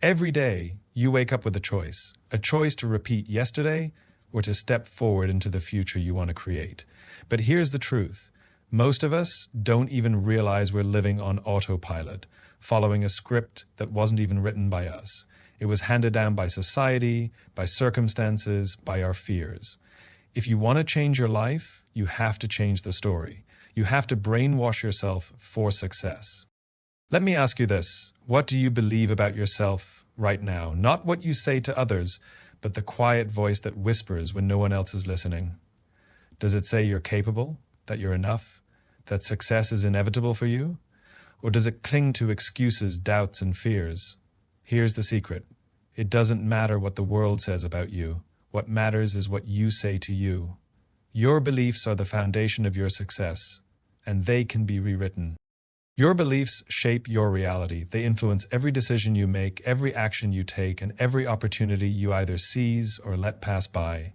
Every day, you wake up with a choice to repeat yesterday or to step forward into the future you want to create. But here's the truth. Most of us don't even realize we're living on autopilot, following a script that wasn't even written by us. It was handed down by society, by circumstances, by our fears. If you want to change your life, you have to change the story. You have to brainwash yourself for success. Let me ask you this. What do you believe about yourself right now? Not what you say to others, but the quiet voice that whispers when no one else is listening. Does it say you're capable, that you're enough, that success is inevitable for you? Or does it cling to excuses, doubts, and fears? Here's the secret. It doesn't matter what the world says about you. What matters is what you say to you. Your beliefs are the foundation of your success, and they can be rewritten. Your beliefs shape your reality. They influence every decision you make, every action you take, and every opportunity you either seize or let pass by.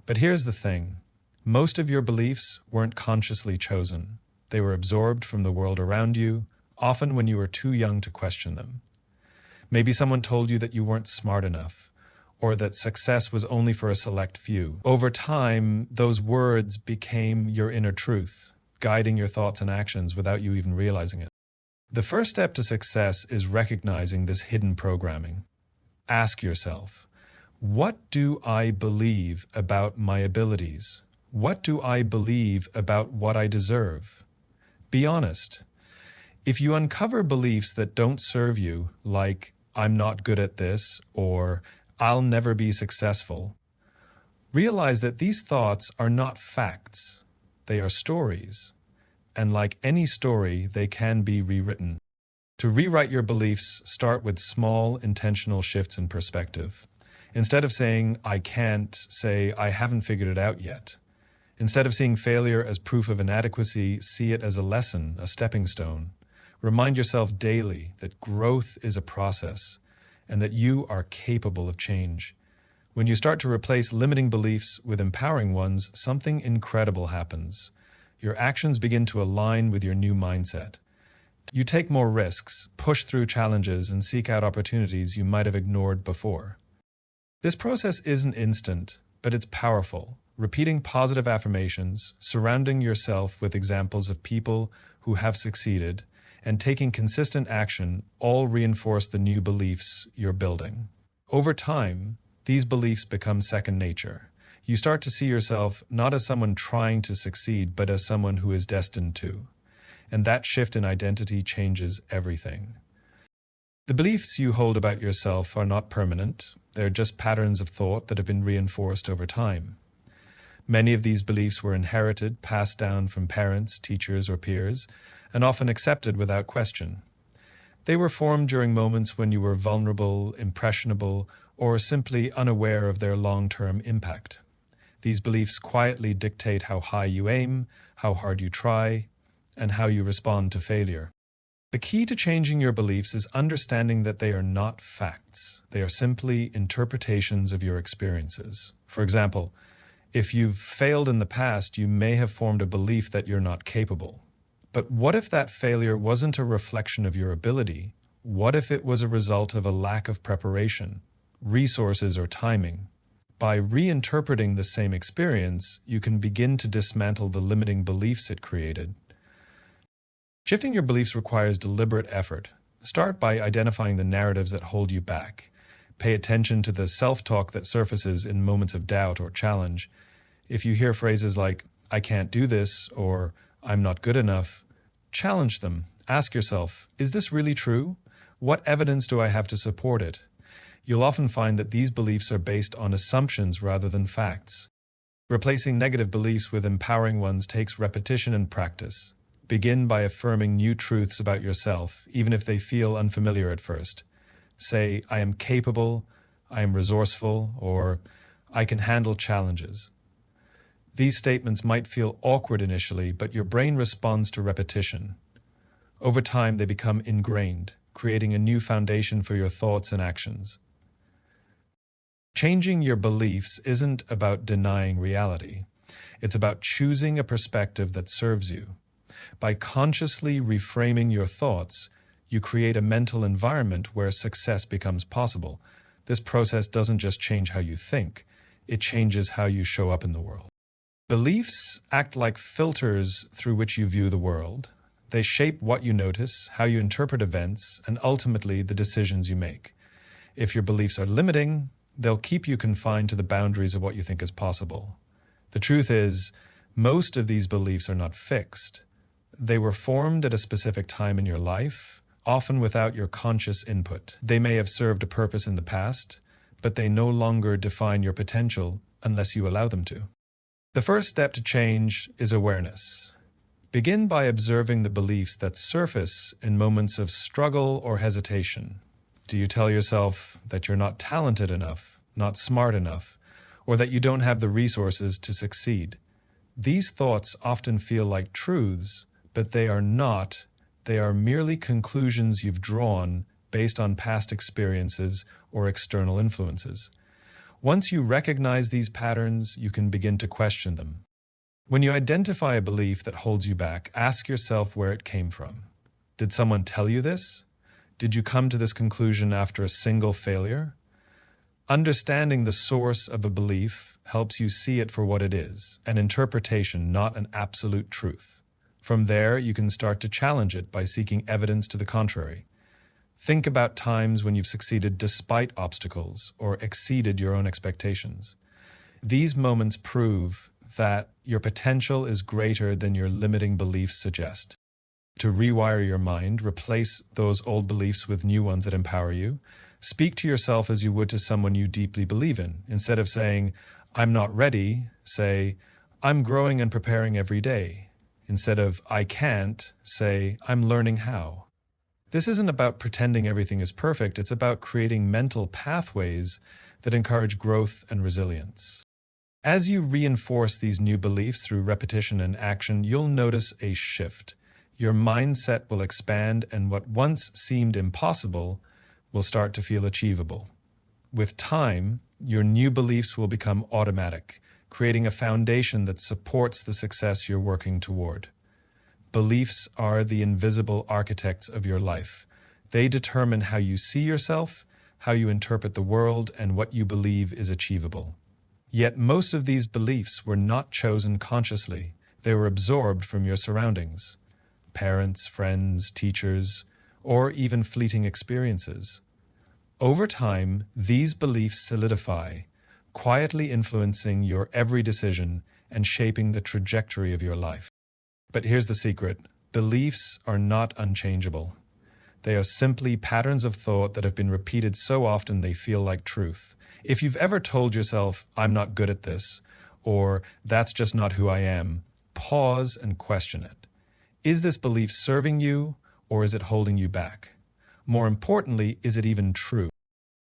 But here's the thing. Most of your beliefs weren't consciously chosen. They were absorbed from the world around you, often when you were too young to question them. Maybe someone told you that you weren't smart enough, or that success was only for a select few. Over time, those words became your inner truth, guiding your thoughts and actions without you even realizing it. The first step to success is recognizing this hidden programming. Ask yourself, what do I believe about my abilities? What do I believe about what I deserve? Be honest. If you uncover beliefs that don't serve you, like, I'm not good at this, or I'll never be successful, realize that these thoughts are not facts. They are stories. And like any story, they can be rewritten. To rewrite your beliefs, start with small, intentional shifts in perspective. Instead of saying, I can't, say, I haven't figured it out yet. Instead of seeing failure as proof of inadequacy, see it as a lesson, a stepping stone. Remind yourself daily that growth is a process and that you are capable of change. When you start to replace limiting beliefs with empowering ones, something incredible happens. Your actions begin to align with your new mindset. You take more risks, push through challenges, and seek out opportunities you might have ignored before. This process isn't instant, but it's powerful. Repeating positive affirmations, surrounding yourself with examples of people who have succeeded, and taking consistent action all reinforce the new beliefs you're building. Over time, these beliefs become second nature. You start to see yourself not as someone trying to succeed, but as someone who is destined to. And that shift in identity changes everything. The beliefs you hold about yourself are not permanent. They're just patterns of thought that have been reinforced over time. Many of these beliefs were inherited, passed down from parents, teachers, or peers, and often accepted without question. They were formed during moments when you were vulnerable, impressionable, or simply unaware of their long-term impact. These beliefs quietly dictate how high you aim, how hard you try, and how you respond to failure. The key to changing your beliefs is understanding that they are not facts. They are simply interpretations of your experiences. For example, if you've failed in the past, you may have formed a belief that you're not capable. But what if that failure wasn't a reflection of your ability? What if it was a result of a lack of preparation, resources, or timing? By reinterpreting the same experience, you can begin to dismantle the limiting beliefs it created. Shifting your beliefs requires deliberate effort. Start by identifying the narratives that hold you back. Pay attention to the self-talk that surfaces in moments of doubt or challenge. If you hear phrases like, I can't do this, or I'm not good enough, challenge them. Ask yourself, is this really true? What evidence do I have to support it? You'll often find that these beliefs are based on assumptions rather than facts. Replacing negative beliefs with empowering ones takes repetition and practice. Begin by affirming new truths about yourself, even if they feel unfamiliar at first. Say, I am capable, I am resourceful, or I can handle challenges. These statements might feel awkward initially, but your brain responds to repetition. Over time, they become ingrained, creating a new foundation for your thoughts and actions. Changing your beliefs isn't about denying reality. It's about choosing a perspective that serves you. By consciously reframing your thoughts, You create a mental environment where success becomes possible. This process doesn't just change how you think, it changes how you show up in the world. Beliefs act like filters through which you view the world. They shape what you notice, how you interpret events, and ultimately the decisions you make. If your beliefs are limiting, they'll keep you confined to the boundaries of what you think is possible. The truth is, most of these beliefs are not fixed. They were formed at a specific time in your life, often without your conscious input. They may have served a purpose in the past, but they no longer define your potential unless you allow them to. The first step to change is awareness. Begin by observing the beliefs that surface in moments of struggle or hesitation. Do you tell yourself that you're not talented enough, not smart enough, or that you don't have the resources to succeed? These thoughts often feel like truths, but they are not. They are merely conclusions you've drawn based on past experiences or external influences. Once you recognize these patterns, you can begin to question them. When you identify a belief that holds you back, ask yourself where it came from. Did someone tell you this? Did you come to this conclusion after a single failure? Understanding the source of a belief helps you see it for what it is, an interpretation, not an absolute truth. From there, you can start to challenge it by seeking evidence to the contrary. Think about times when you've succeeded despite obstacles or exceeded your own expectations. These moments prove that your potential is greater than your limiting beliefs suggest. To rewire your mind, replace those old beliefs with new ones that empower you. Speak to yourself as you would to someone you deeply believe in. Instead of saying, "I'm not ready," say, "I'm growing and preparing every day." Instead of "I can't," say, "I'm learning how." This isn't about pretending everything is perfect, it's about creating mental pathways that encourage growth and resilience. As you reinforce these new beliefs through repetition and action, you'll notice a shift. Your mindset will expand, and what once seemed impossible will start to feel achievable. With time, your new beliefs will become automatic, creating a foundation that supports the success you're working toward. Beliefs are the invisible architects of your life. They determine how you see yourself, how you interpret the world, and what you believe is achievable. Yet most of these beliefs were not chosen consciously. They were absorbed from your surroundings. Parents, friends, teachers, or even fleeting experiences. Over time, these beliefs solidify, quietly influencing your every decision and shaping the trajectory of your life. But here's the secret. Beliefs are not unchangeable. They are simply patterns of thought that have been repeated so often they feel like truth. If you've ever told yourself, "I'm not good at this," or "that's just not who I am," pause and question it. Is this belief serving you, or is it holding you back? More importantly, is it even true?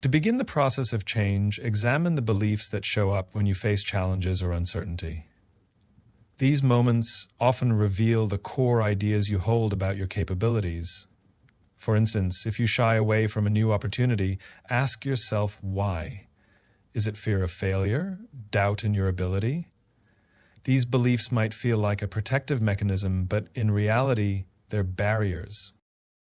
To begin the process of change, examine the beliefs that show up when you face challenges or uncertainty. These moments often reveal the core ideas you hold about your capabilities. For instance, if you shy away from a new opportunity, ask yourself why. Is it fear of failure? Doubt in your ability? These beliefs might feel like a protective mechanism, but in reality, they're barriers.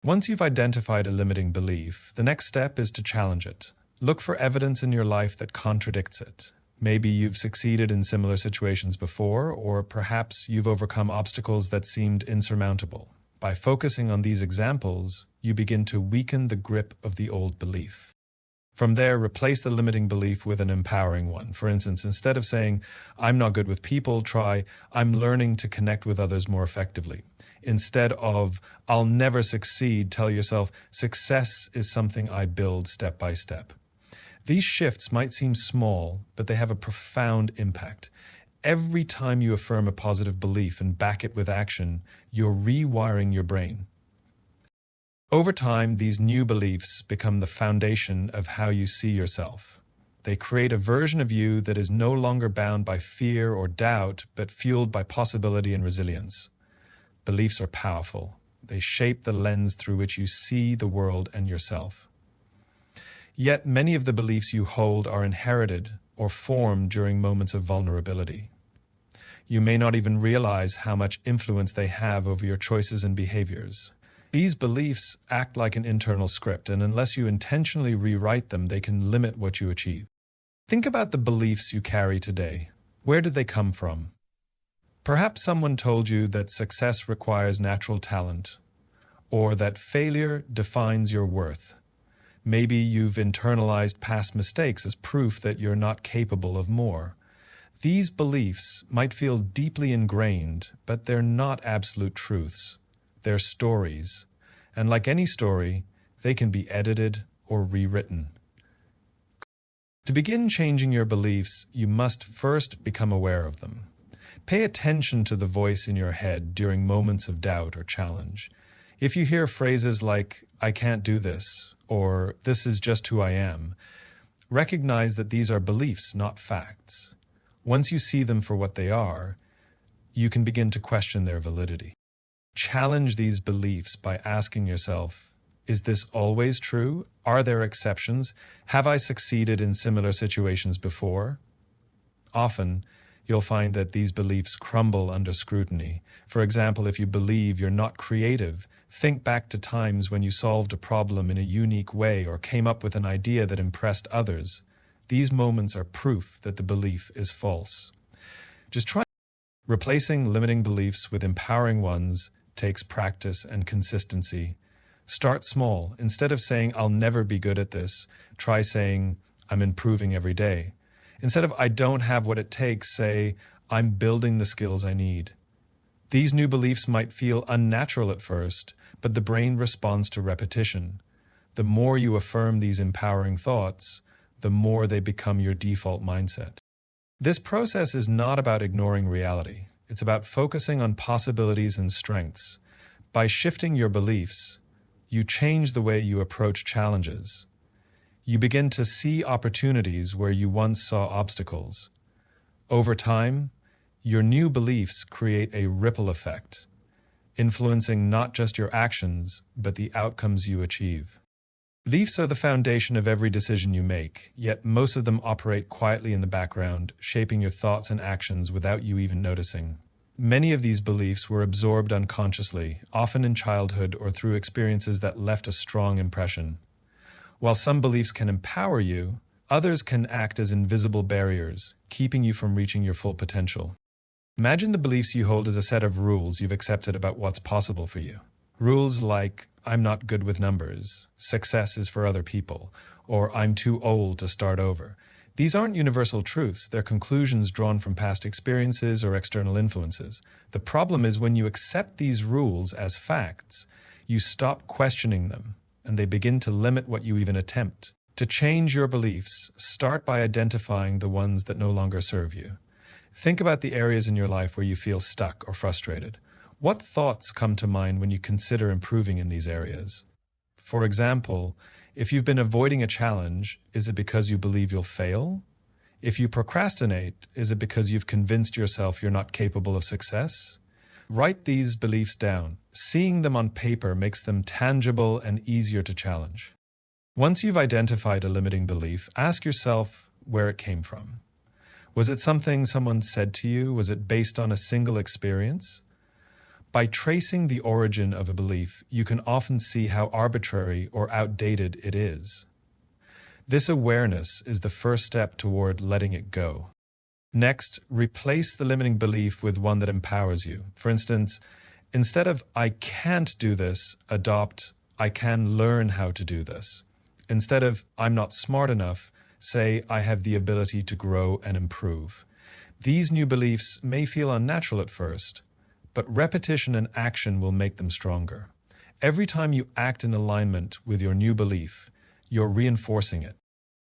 Once you've identified a limiting belief, the next step is to challenge it. Look for evidence in your life that contradicts it. Maybe you've succeeded in similar situations before, or perhaps you've overcome obstacles that seemed insurmountable. By focusing on these examples, you begin to weaken the grip of the old belief. From there, replace the limiting belief with an empowering one. For instance, instead of saying, "I'm not good with people," try, "I'm learning to connect with others more effectively." Instead of, "I'll never succeed," tell yourself, "Success is something I build step by step." These shifts might seem small, but they have a profound impact. Every time you affirm a positive belief and back it with action, you're rewiring your brain. Over time, these new beliefs become the foundation of how you see yourself. They create a version of you that is no longer bound by fear or doubt, but fueled by possibility and resilience. Beliefs are powerful. They shape the lens through which you see the world and yourself. Yet many of the beliefs you hold are inherited or formed during moments of vulnerability. You may not even realize how much influence they have over your choices and behaviors. These beliefs act like an internal script, and unless you intentionally rewrite them, they can limit what you achieve. Think about the beliefs you carry today. Where did they come from? Perhaps someone told you that success requires natural talent, or that failure defines your worth. Maybe you've internalized past mistakes as proof that you're not capable of more. These beliefs might feel deeply ingrained, but they're not absolute truths. They're stories, and like any story, they can be edited or rewritten. To begin changing your beliefs, you must first become aware of them. Pay attention to the voice in your head during moments of doubt or challenge. If you hear phrases like, "I can't do this," or "this is just who I am," recognize that these are beliefs, not facts. Once you see them for what they are, you can begin to question their validity. Challenge these beliefs by asking yourself, is this always true? Are there exceptions? Have I succeeded in similar situations before? Often, you'll find that these beliefs crumble under scrutiny. For example, if you believe you're not creative, think back to times when you solved a problem in a unique way or came up with an idea that impressed others. These moments are proof that the belief is false. Just try. Replacing limiting beliefs with empowering ones takes practice and consistency. Start small. Instead of saying, "I'll never be good at this," try saying, "I'm improving every day." Instead of "I don't have what it takes," say, "I'm building the skills I need." These new beliefs might feel unnatural at first, but the brain responds to repetition. The more you affirm these empowering thoughts, the more they become your default mindset. This process is not about ignoring reality. It's about focusing on possibilities and strengths. By shifting your beliefs, you change the way you approach challenges. You begin to see opportunities where you once saw obstacles. Over time, your new beliefs create a ripple effect, influencing not just your actions, but the outcomes you achieve. Beliefs are the foundation of every decision you make, yet most of them operate quietly in the background, shaping your thoughts and actions without you even noticing. Many of these beliefs were absorbed unconsciously, often in childhood or through experiences that left a strong impression. While some beliefs can empower you, others can act as invisible barriers, keeping you from reaching your full potential. Imagine the beliefs you hold as a set of rules you've accepted about what's possible for you. Rules like, "I'm not good with numbers," "success is for other people," or "I'm too old to start over." These aren't universal truths, they're conclusions drawn from past experiences or external influences. The problem is when you accept these rules as facts, you stop questioning them, and they begin to limit what you even attempt. To change your beliefs, start by identifying the ones that no longer serve you. Think about the areas in your life where you feel stuck or frustrated. What thoughts come to mind when you consider improving in these areas? For example, if you've been avoiding a challenge, is it because you believe you'll fail? If you procrastinate, is it because you've convinced yourself you're not capable of success? Write these beliefs down. Seeing them on paper makes them tangible and easier to challenge. Once you've identified a limiting belief, ask yourself where it came from. Was it something someone said to you? Was it based on a single experience? By tracing the origin of a belief, you can often see how arbitrary or outdated it is. This awareness is the first step toward letting it go. Next, replace the limiting belief with one that empowers you. For instance, instead of "I can't do this," adopt "I can learn how to do this." Instead of "I'm not smart enough," say "I have the ability to grow and improve." These new beliefs may feel unnatural at first, but repetition and action will make them stronger. Every time you act in alignment with your new belief, you're reinforcing it.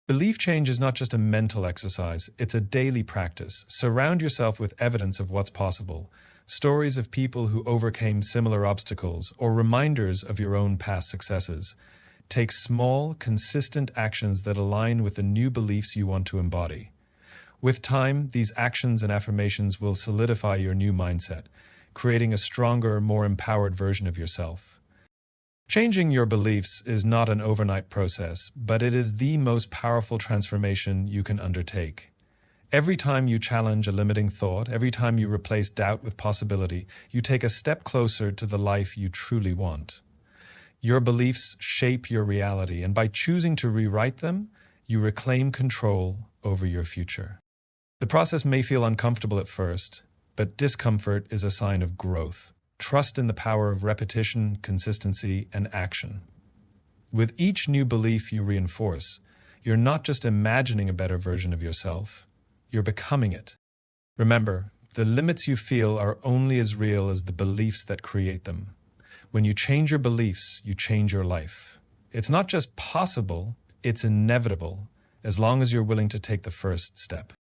Belief change is not just a mental exercise, it's a daily practice. Surround yourself with evidence of what's possible, stories of people who overcame similar obstacles, or reminders of your own past successes. Take small, consistent actions that align with the new beliefs you want to embody. With time, these actions and affirmations will solidify your new mindset, creating a stronger, more empowered version of yourself. Changing your beliefs is not an overnight process, but it is the most powerful transformation you can undertake. Every time you challenge a limiting thought, every time you replace doubt with possibility, you take a step closer to the life you truly want. Your beliefs shape your reality, and by choosing to rewrite them, you reclaim control over your future. The process may feel uncomfortable at first, but discomfort is a sign of growth. Trust in the power of repetition, consistency, and action. With each new belief you reinforce, you're not just imagining a better version of yourself, you're becoming it. Remember, the limits you feel are only as real as the beliefs that create them. When you change your beliefs, you change your life. It's not just possible, it's inevitable, as long as you're willing to take the first step.